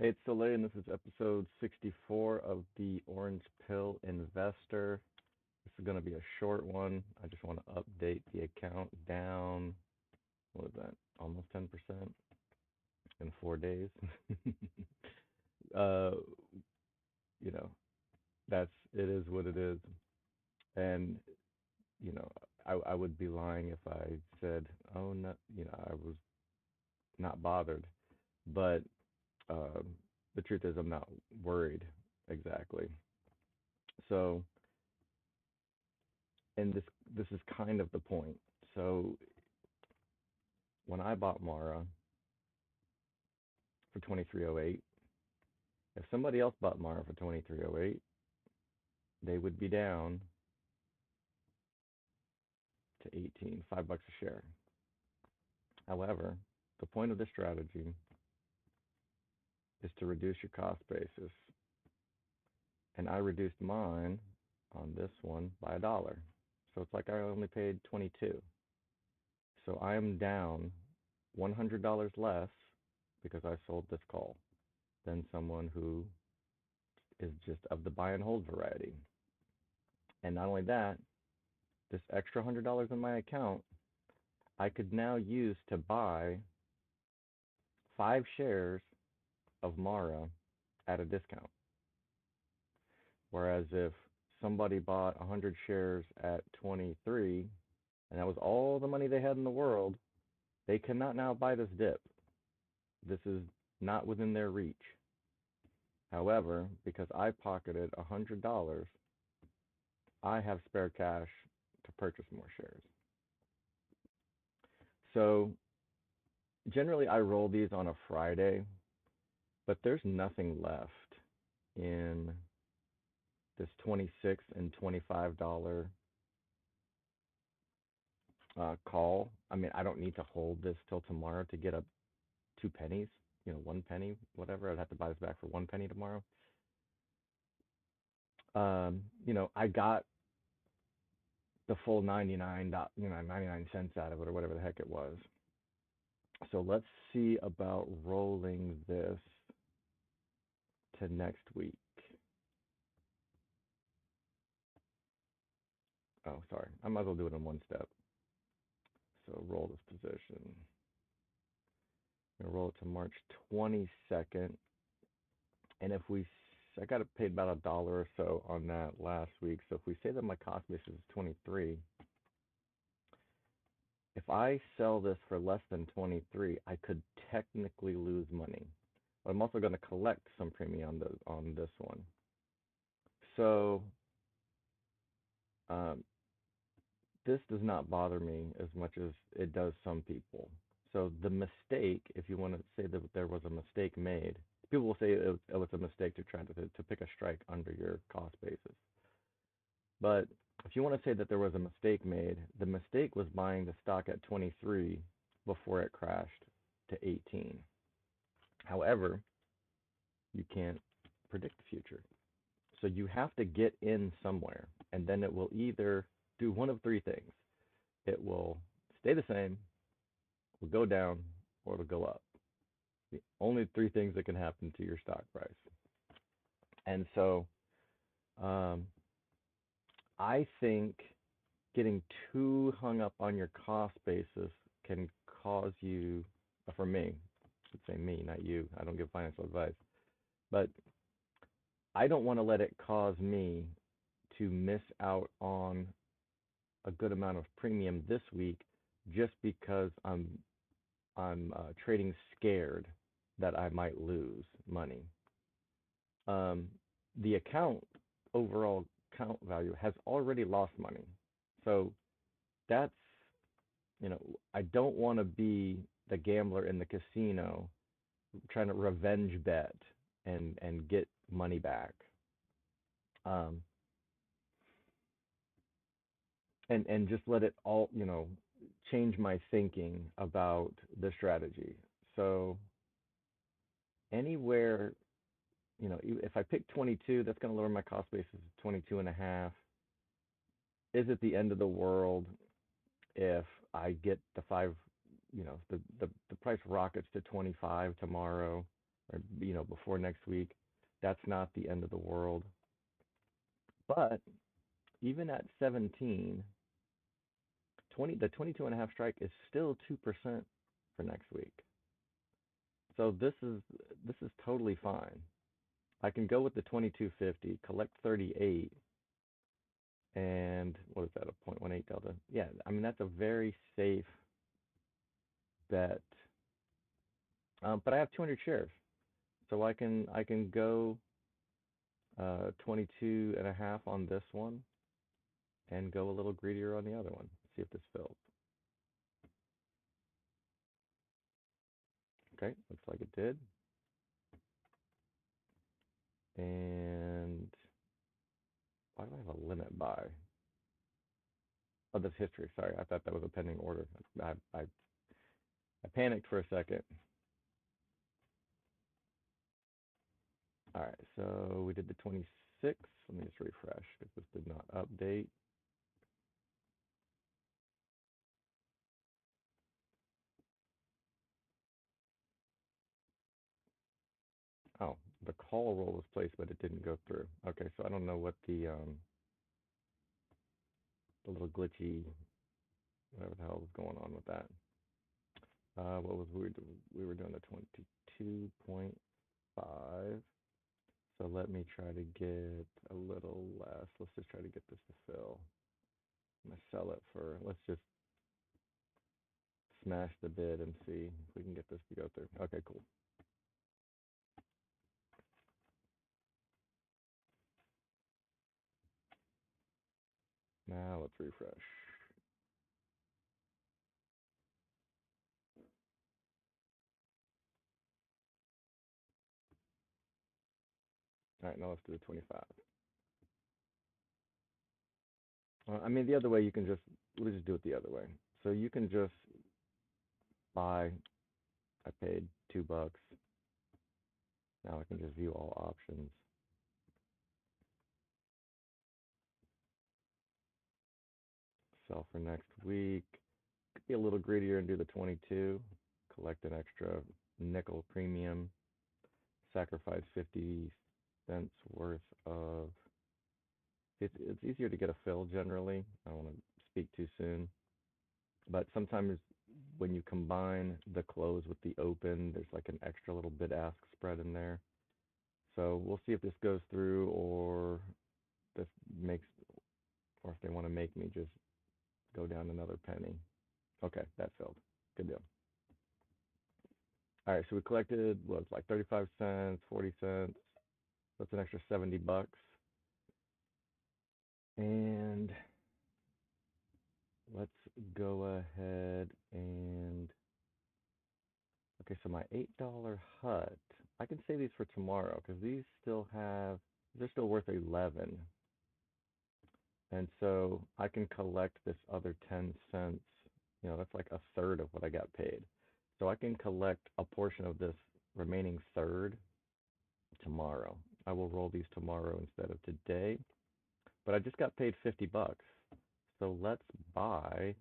Hey, it's Soleil, and this is episode 64 of the Orange Pill Investor. This is going to be a short one. I just want to update the account down, what is that, almost 10% in 4 days. uh, you know, it is what it is. And, you know, I would be lying if I said, oh, no, I was not bothered. But uh, the truth is I'm not worried exactly. So, and this is kind of the point. So when I bought Mara for 2308, if somebody else bought Mara for 2308, they would be down to 18, $5 a share. However, the point of the strategy is to reduce your cost basis. And I reduced mine on this one by $1. So it's like I only paid 22. So I am down $100 less because I sold this call than someone who is just of the buy and hold variety. And not only that, this extra $100 in my account, I could now use to buy 5 shares of Mara at a discount. Whereas if somebody bought 100 shares at 23, and that was all the money they had in the world, they cannot now buy this dip. This is not within their reach. However, because I pocketed $100, I have spare cash to purchase more shares. So generally I roll these on a Friday, but there's nothing left in this $26 and $25 call. I mean, I don't need to hold this till tomorrow to get up 2 pennies, 1 penny, whatever. I'd have to buy this back for 1 penny tomorrow. I got the full 99 cents out of it, or whatever the heck it was. So let's see about rolling this to next week. Oh, sorry. I might as well do it in one step. So roll this position. I'm going to roll it to March 22nd. And I got paid about $1 or so on that last week. So if we say that my cost basis is 23, if I sell this for less than 23, I could technically lose money. But I'm also going to collect some premium on this one. So this does not bother me as much as it does some people. So the mistake, if you want to say that there was a mistake made, people will say it was a mistake to try to pick a strike under your cost basis. But if you want to say that there was a mistake made, the mistake was buying the stock at 23 before it crashed to 18. However, you can't predict the future. So you have to get in somewhere, and then it will either do one of three things. It will stay the same, will go down, or it'll go up. The only three things that can happen to your stock price. And so I think getting too hung up on your cost basis can cause you, for me, I should say me, not you, I don't give financial advice, but I don't want to let it cause me to miss out on a good amount of premium this week just because I'm trading scared that I might lose money. The overall account value has already lost money. So that's, I don't want to be the gambler in the casino trying to revenge bet and get money back. And just let it all, change my thinking about the strategy. So anywhere, if I pick 22, that's going to lower my cost basis to 22 and a half. Is it the end of the world if I get the the price rockets to 25 tomorrow or before next week, that's not the end of the world. But even at 17, the 22.5 strike is still 2% for next week. So this is totally fine. I can go with the 22.50, collect 38, and what is that, a 0.18 delta? Yeah, I mean that's a very safe bet. But I have 200 shares, so I can go 22.5 on this one, and go a little greedier on the other one. See if this fills. Okay, looks like it did. And why do I have a limit buy? Oh, that's history. Sorry, I thought that was a pending order. I panicked for a second. All right, so we did the 26. Let me just refresh because this did not update. Oh, the call roll was placed, but it didn't go through. Okay, so I don't know what the little glitchy, whatever the hell was going on with that. What was we were doing the 22.5. So let me try to get a little less. Let's just try to get this to fill. I'm gonna sell it for. Let's just smash the bid and see if we can get this to go through. Okay, cool. Now let's refresh. All right, now let's do the 25. I mean, the other way you can let's just do it the other way. So you can just buy. I paid $2. Now I can just view all options. Sell for next week. Could be a little greedier and do the 22. Collect an extra nickel premium. Sacrifice 50 cents worth of. It's easier to get a fill generally. I don't want to speak too soon, but sometimes when you combine the close with the open, there's like an extra little bid ask spread in there. So we'll see if this goes through, or this makes, or if they want to make me just go down another penny. Okay, that filled. Good deal. All right, so we collected what was like 35 cents, 40 cents. That's an extra $70. And let's go ahead and okay, so my $8 hut, I can save these for tomorrow because they're still worth 11. And so I can collect this other 10 cents. That's like a third of what I got paid. So I can collect a portion of this remaining third tomorrow. I will roll these tomorrow instead of today. But I just got paid $50. So let's buy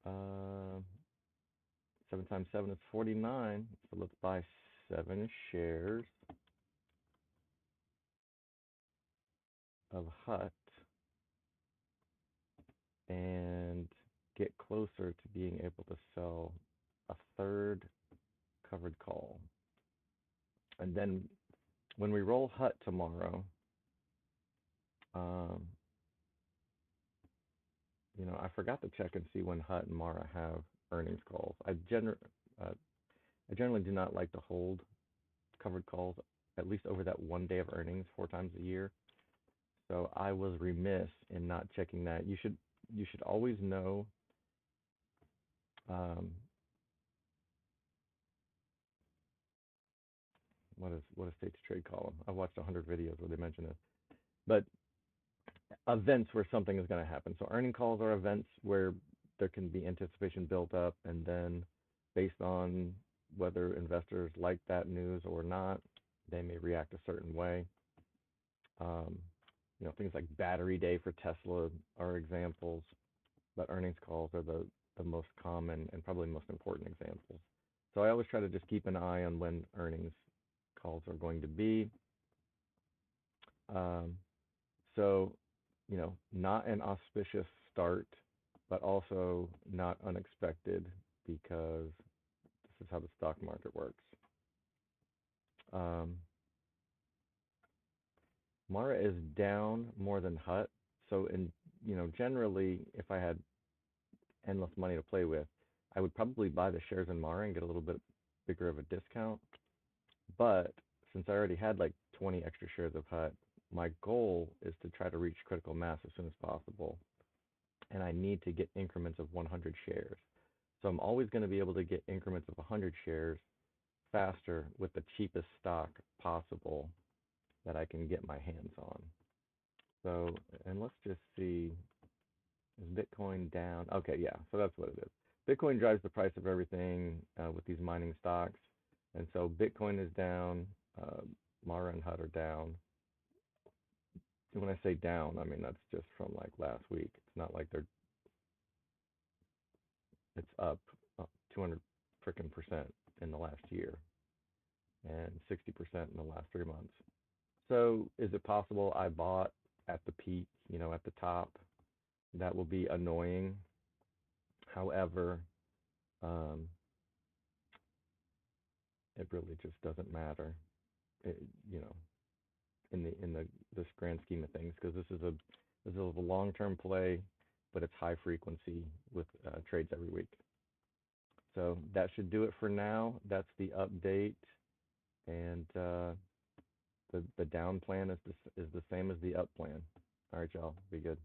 7 times 7 is 49. So let's buy 7 shares of hut and get closer to being able to sell a third covered call. And then when we roll hut tomorrow, um, I forgot to check and see when Hut and Mara have earnings calls. I generally do not like to hold covered calls at least over that one day of earnings 4 times a year. So I was remiss in not checking that. You should always know what is state to trade column. I've watched 100 videos where they mention it. But events where something is going to happen. So earning calls are events where there can be anticipation built up, and then based on whether investors like that news or not, they may react a certain way. Um, things like battery day for Tesla are examples, but earnings calls are the most common and probably most important examples. So I always try to just keep an eye on when earnings calls are going to be. Um, so, not an auspicious start, but also not unexpected because this is how the stock market works. Um, Mara is down more than Hut. So, generally, if I had endless money to play with, I would probably buy the shares in Mara and get a little bit bigger of a discount. But since I already had like 20 extra shares of Hut, my goal is to try to reach critical mass as soon as possible. And I need to get increments of 100 shares. So I'm always going to be able to get increments of 100 shares faster with the cheapest stock possible that I can get my hands on. So, and let's just see, is Bitcoin down? Okay, yeah, so that's what it is. Bitcoin drives the price of everything with these mining stocks. And so Bitcoin is down, Mara and Hut are down. And when I say down, I mean that's just from like last week. It's not like it's up 200 freaking percent in the last year and 60% in the last 3 months. So is it possible I bought at the peak, at the top? That will be annoying. However, um, it really just doesn't matter, it, you know, in the this grand scheme of things, because this is a long-term play, but it's high frequency with trades every week. So that should do it for now. That's the update, and the down plan is the same as the up plan. All right, y'all, be good.